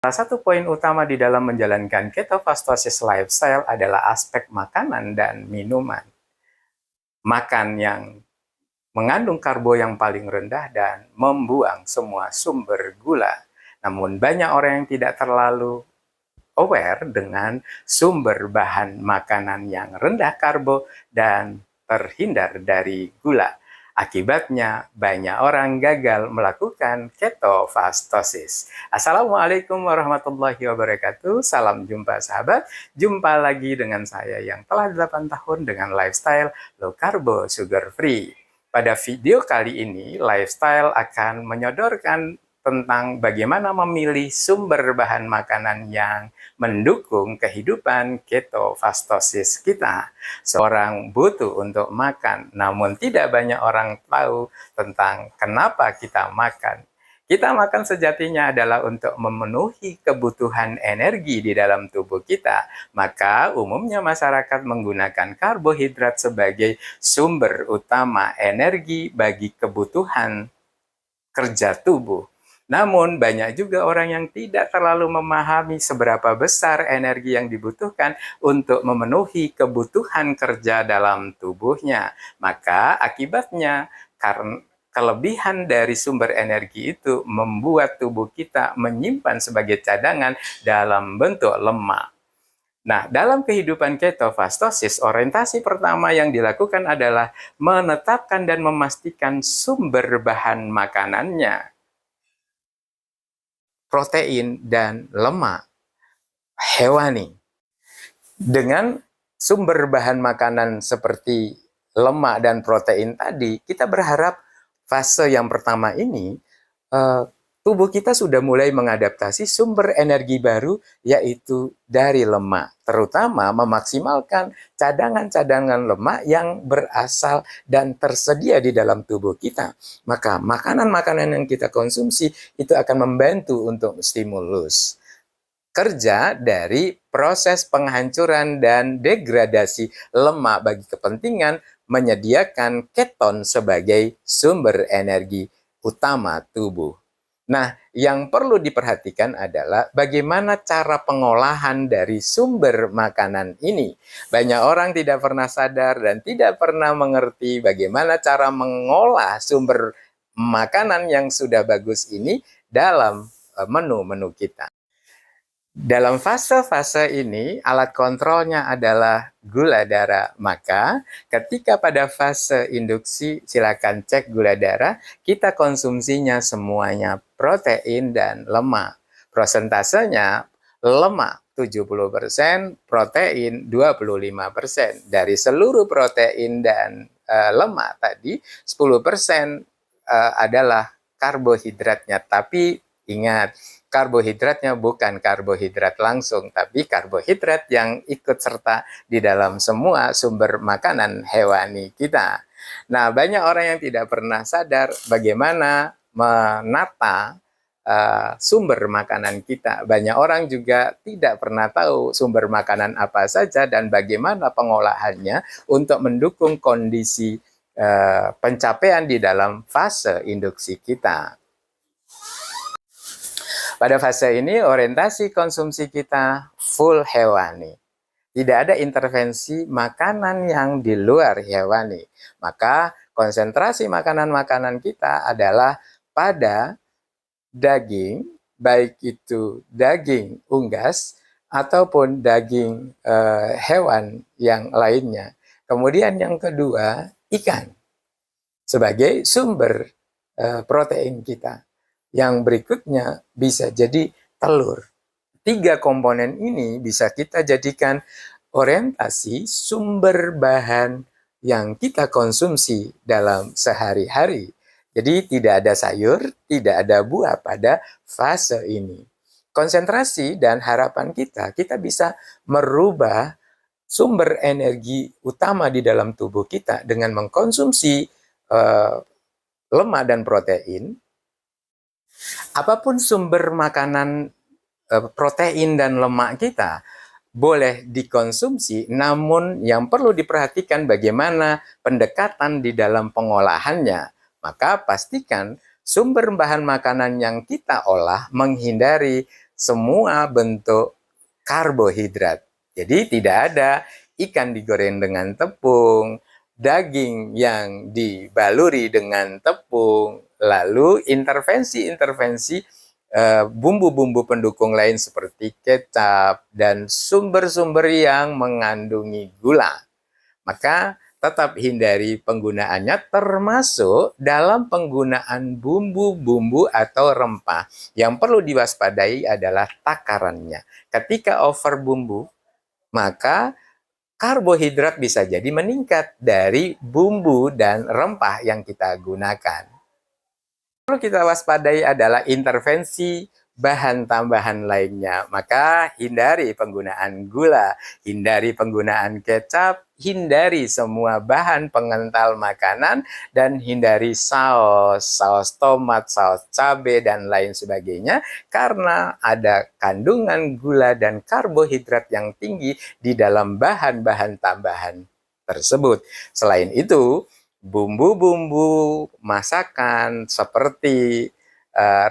Salah satu poin utama di dalam menjalankan ketofastosis lifestyle adalah aspek makanan dan minuman. Makan yang mengandung karbo yang paling rendah dan membuang semua sumber gula. Namun banyak orang yang tidak terlalu aware dengan sumber bahan makanan yang rendah karbo dan terhindar dari gula. Akibatnya, banyak orang gagal melakukan ketofastosis. Assalamualaikum warahmatullahi wabarakatuh. Salam jumpa sahabat. Jumpa lagi dengan saya yang telah 8 tahun dengan lifestyle low carbo sugar free. Pada video kali ini, lifestyle akan menyodorkan tentang bagaimana memilih sumber bahan makanan yang mendukung kehidupan ketofastosis kita. Seorang butuh untuk makan, namun tidak banyak orang tahu tentang kenapa kita makan. Kita makan sejatinya adalah untuk memenuhi kebutuhan energi di dalam tubuh kita. Maka umumnya masyarakat menggunakan karbohidrat sebagai sumber utama energi bagi kebutuhan kerja tubuh. Namun banyak juga orang yang tidak terlalu memahami seberapa besar energi yang dibutuhkan untuk memenuhi kebutuhan kerja dalam tubuhnya. Maka akibatnya karena kelebihan dari sumber energi itu membuat tubuh kita menyimpan sebagai cadangan dalam bentuk lemak. Nah, dalam kehidupan ketofastosis, orientasi pertama yang dilakukan adalah menetapkan dan memastikan sumber bahan makanannya. Protein dan lemak hewani. Dengan sumber bahan makanan seperti lemak dan protein tadi, kita berharap fase yang pertama ini tubuh kita sudah mulai mengadaptasi sumber energi baru, yaitu dari lemak. Terutama memaksimalkan cadangan-cadangan lemak yang berasal dan tersedia di dalam tubuh kita. Maka makanan-makanan yang kita konsumsi itu akan membantu untuk stimulus kerja dari proses penghancuran dan degradasi lemak bagi kepentingan menyediakan keton sebagai sumber energi utama tubuh. Nah, yang perlu diperhatikan adalah bagaimana cara pengolahan dari sumber makanan ini. Banyak orang tidak pernah sadar dan tidak pernah mengerti bagaimana cara mengolah sumber makanan yang sudah bagus ini dalam menu-menu kita. Dalam fase-fase ini, alat kontrolnya adalah gula darah. Maka, ketika pada fase induksi, silakan cek gula darah, kita konsumsinya semuanya protein dan lemak. Prosentasenya lemak 70%, protein 25%. Dari seluruh protein dan lemak tadi, 10% adalah karbohidratnya. Tapi ingat, karbohidratnya bukan karbohidrat langsung, tapi karbohidrat yang ikut serta di dalam semua sumber makanan hewani kita. Nah, banyak orang yang tidak pernah sadar bagaimana menata sumber makanan kita. Banyak orang juga tidak pernah tahu sumber makanan apa saja dan bagaimana pengolahannya untuk mendukung kondisi pencapaian di dalam fase induksi kita. Pada fase ini, orientasi konsumsi kita full hewani. Tidak ada intervensi makanan yang di luar hewani. Maka konsentrasi makanan-makanan kita adalah pada daging, baik itu daging unggas ataupun daging hewan yang lainnya. Kemudian yang kedua, ikan sebagai sumber protein kita. Yang berikutnya bisa jadi telur. 3 komponen ini bisa kita jadikan orientasi sumber bahan yang kita konsumsi dalam sehari-hari. Jadi tidak ada sayur, tidak ada buah pada fase ini. Konsentrasi dan harapan kita bisa merubah sumber energi utama di dalam tubuh kita dengan mengkonsumsi lemak dan protein. Apapun sumber makanan protein dan lemak kita boleh dikonsumsi, namun yang perlu diperhatikan bagaimana pendekatan di dalam pengolahannya. Maka pastikan sumber bahan makanan yang kita olah menghindari semua bentuk karbohidrat. Jadi tidak ada ikan digoreng dengan tepung, daging yang dibaluri dengan tepung, lalu intervensi-intervensi bumbu-bumbu pendukung lain seperti kecap dan sumber-sumber yang mengandungi gula. Maka tetap hindari penggunaannya, termasuk dalam penggunaan bumbu-bumbu atau rempah. Yang perlu diwaspadai adalah takarannya. Ketika over bumbu, maka karbohidrat bisa jadi meningkat dari bumbu dan rempah yang kita gunakan. Perlu kita waspadai adalah intervensi bahan tambahan lainnya. Maka hindari penggunaan gula, hindari penggunaan kecap, hindari semua bahan pengental makanan, dan hindari saus, saus tomat, saus cabai, dan lain sebagainya, karena ada kandungan gula dan karbohidrat yang tinggi di dalam bahan-bahan tambahan tersebut. Selain itu, bumbu-bumbu masakan seperti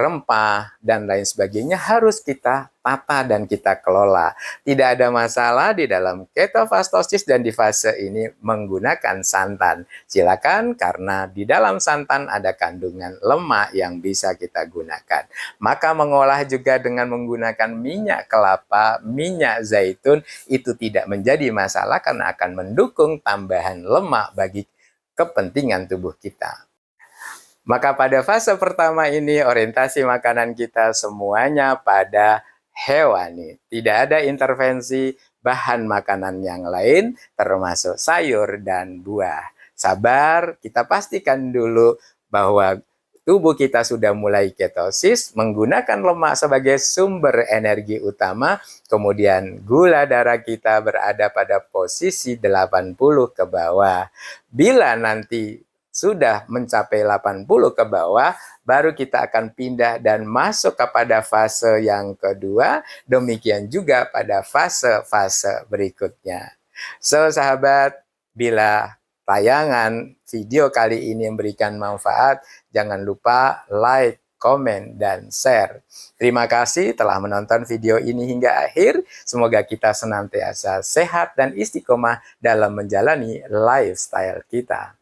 rempah dan lain sebagainya harus kita tata dan kita kelola. Tidak ada masalah di dalam ketofastosis dan di fase ini menggunakan santan. Silakan, karena di dalam santan ada kandungan lemak yang bisa kita gunakan. Maka mengolah juga dengan menggunakan minyak kelapa, minyak zaitun itu tidak menjadi masalah karena akan mendukung tambahan lemak bagi kepentingan tubuh kita. Maka pada fase pertama ini orientasi makanan kita semuanya pada hewani. Tidak ada intervensi bahan makanan yang lain termasuk sayur dan buah. Sabar, kita pastikan dulu bahwa tubuh kita sudah mulai ketosis, menggunakan lemak sebagai sumber energi utama, kemudian gula darah kita berada pada posisi 80 ke bawah. Bila nanti sudah mencapai 80 ke bawah, baru kita akan pindah dan masuk kepada fase yang kedua, demikian juga pada fase-fase berikutnya. So, sahabat, bila tayangan video kali ini memberikan manfaat, jangan lupa like, komen, dan share. Terima kasih telah menonton video ini hingga akhir. Semoga kita senantiasa sehat dan istiqomah dalam menjalani lifestyle kita.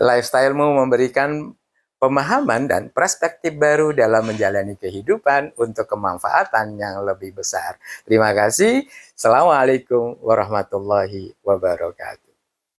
Lifestyle-mu memberikan pemahaman dan perspektif baru dalam menjalani kehidupan untuk kemanfaatan yang lebih besar. Terima kasih. Assalamualaikum warahmatullahi wabarakatuh.